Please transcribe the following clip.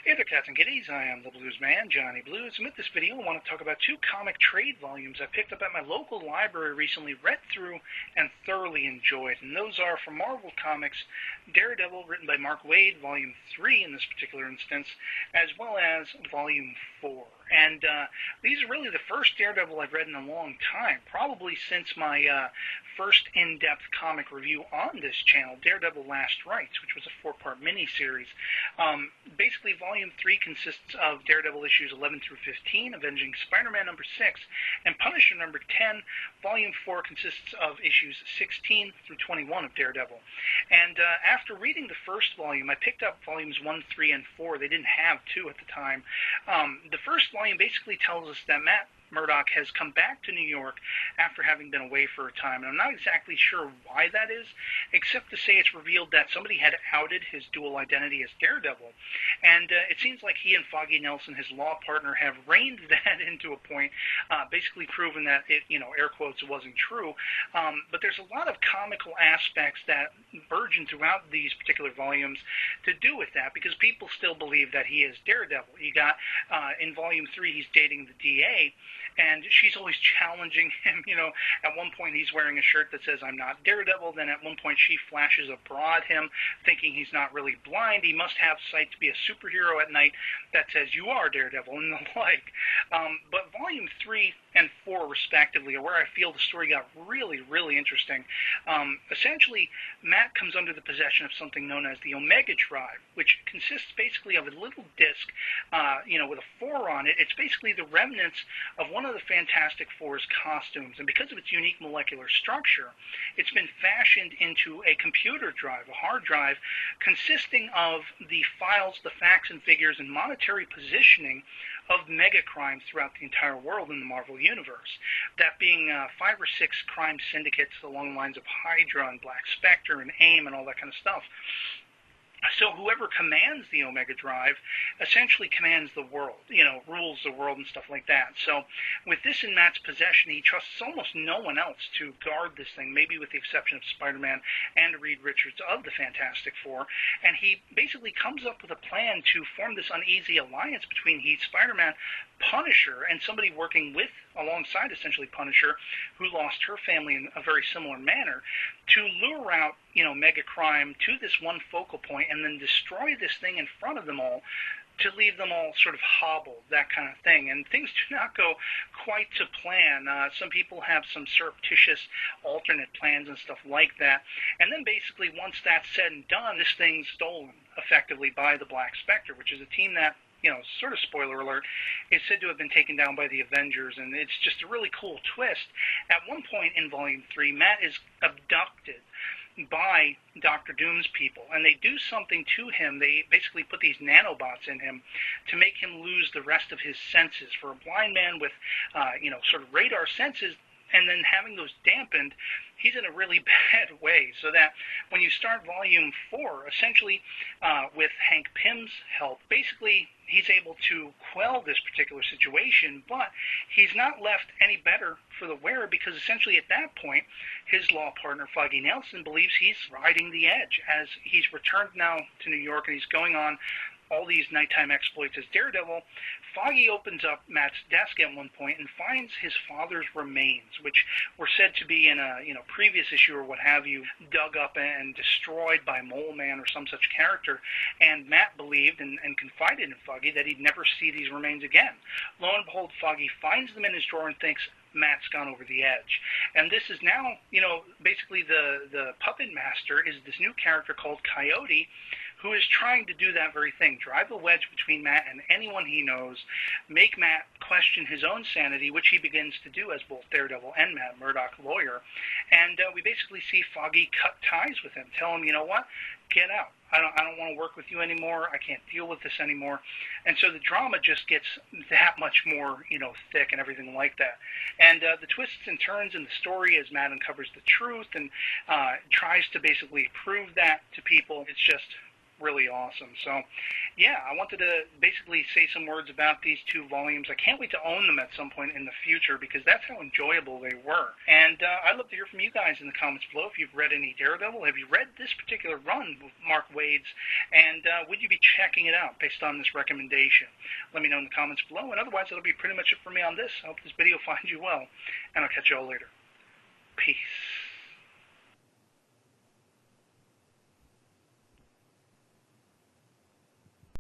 Hey there, cats and kitties. I am the Blues Man, Johnny Blues, and with this video I want to talk about two comic trade volumes I picked up at my local library recently, read through, and thoroughly enjoyed. And those are from Marvel Comics, Daredevil, written by Mark Waid, Volume 3 in this particular instance, as well as Volume 4. And these are really the first Daredevil I've read in a long time, probably since my first in-depth comic review on this channel, Daredevil Last Rites, which was a 4-part miniseries. Basically, Volume 3 consists of Daredevil issues 11 through 15, Avenging Spider-Man number 6, and Punisher number 10. Volume 4 consists of issues 16 through 21 of Daredevil. And after reading the first volume, I picked up volumes 1, 3, and 4. They didn't have 2 at the time. The first volume basically tells us that Matt Murdock has come back to New York after having been away for a time, and I'm not exactly sure why that is, except to say it's revealed that somebody had outed his dual identity as Daredevil, and it seems like he and Foggy Nelson, his law partner, have reined that into a point, basically proven that it, air quotes, wasn't true, but there's a lot of comical aspects that burgeon throughout these particular volumes to do with that, because people still believe that he is Daredevil. You got, in Volume 3, he's dating the DA, and she's always challenging him. At one point he's wearing a shirt that says, "I'm not Daredevil." Then at one point she flashes a bra at him, thinking he's not really blind. He must have sight to be a superhero at night that says, "You are Daredevil," and the like. But Volume 3 and 4, respectively, are where I feel the story got really, really interesting. Essentially, Matt comes under the possession of something known as the Omega Drive, which consists basically of a little disc, with a 4 on it. It's basically the remnants of one of the Fantastic Four's costumes, and because of its unique molecular structure, it's been fashioned into a computer drive, a hard drive, consisting of the files, the facts and figures, and monetary positioning of mega crimes throughout the entire world in the Marvel Universe. That being 5 or 6 crime syndicates along the lines of Hydra and Black Spectre and AIM and all that kind of stuff. So whoever commands the Omega Drive essentially commands the world, rules the world and stuff like that. So with this in Matt's possession, he trusts almost no one else to guard this thing, maybe with the exception of Spider-Man and Reed Richards of the Fantastic Four. And he basically comes up with a plan to form this uneasy alliance between Spider-Man, Punisher, and somebody working alongside essentially Punisher, who lost her family in a very similar manner, to lure out, mega crime to this one focal point and then destroy this thing in front of them all, to leave them all sort of hobbled, that kind of thing. And things do not go quite to plan. Some people have some surreptitious alternate plans and stuff like that. And then basically, once that's said and done, this thing's stolen effectively by the Black Spectre, which is a team that, sort of spoiler alert, is said to have been taken down by the Avengers, and it's just a really cool twist. At one point in Volume 3, Matt is abducted by Dr. Doom's people, and they do something to him. They basically put these nanobots in him to make him lose the rest of his senses. For a blind man with, sort of radar senses, and then having those dampened, he's in a really bad way. So that when you start Volume 4, essentially with Hank Pym's help, basically he's able to quell this particular situation, but he's not left any better for the wearer, because essentially at that point, his law partner, Foggy Nelson, believes he's riding the edge, as he's returned now to New York and he's going on all these nighttime exploits as Daredevil. Foggy opens up Matt's desk at one point and finds his father's remains, which were said to be in a previous issue or what have you, dug up and destroyed by Mole Man or some such character. And Matt believed and confided in Foggy that he'd never see these remains again. Lo and behold, Foggy finds them in his drawer and thinks Matt's gone over the edge. And this is now, basically the puppet master is this new character called Coyote, who is trying to do that very thing, drive a wedge between Matt and anyone he knows, make Matt question his own sanity, which he begins to do as both Daredevil and Matt Murdock lawyer. And we basically see Foggy cut ties with him, tell him, what, get out. I don't want to work with you anymore. I can't deal with this anymore. And so the drama just gets that much more, thick and everything like that. And the twists and turns in the story as Matt uncovers the truth and tries to basically prove that to people, it's just really awesome. So, yeah, I wanted to basically say some words about these two volumes. I can't wait to own them at some point in the future because that's how enjoyable they were. And I'd love to hear from you guys in the comments below if you've read any Daredevil. Have you read this particular run with Mark Waid's? And would you be checking it out based on this recommendation? Let me know in the comments below. And otherwise, that'll be pretty much it for me on this. I hope this video finds you well. And I'll catch you all later. Peace.